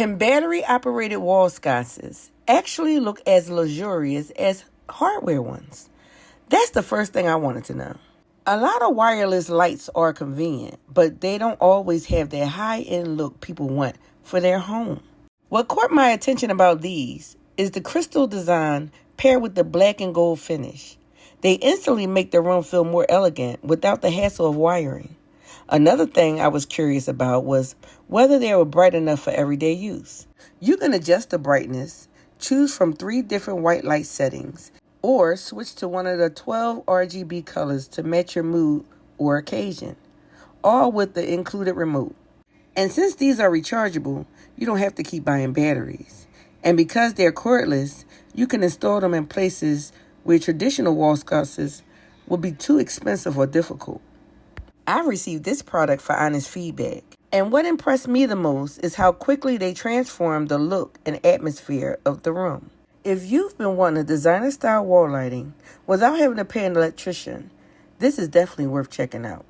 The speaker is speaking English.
Can battery-operated wall sconces actually look as luxurious as hardware ones? That's the first thing I wanted to know. A lot of wireless lights are convenient, but they don't always have that high-end look people want for their home. What caught my attention about these is the crystal design paired with the black and gold finish. They instantly make the room feel more elegant without the hassle of wiring. Another thing I was curious about was whether they were bright enough for everyday use. You can adjust the brightness, choose from 3 different white light settings, or switch to one of the 12 RGB colors to match your mood or occasion, all with the included remote. And since these are rechargeable, you don't have to keep buying batteries. And because they're cordless, you can install them in places where traditional wall sconces would be too expensive or difficult. I received this product for honest feedback. And what impressed me the most is how quickly they transformed the look and atmosphere of the room. If you've been wanting a designer-style wall lighting without having to pay an electrician, this is definitely worth checking out.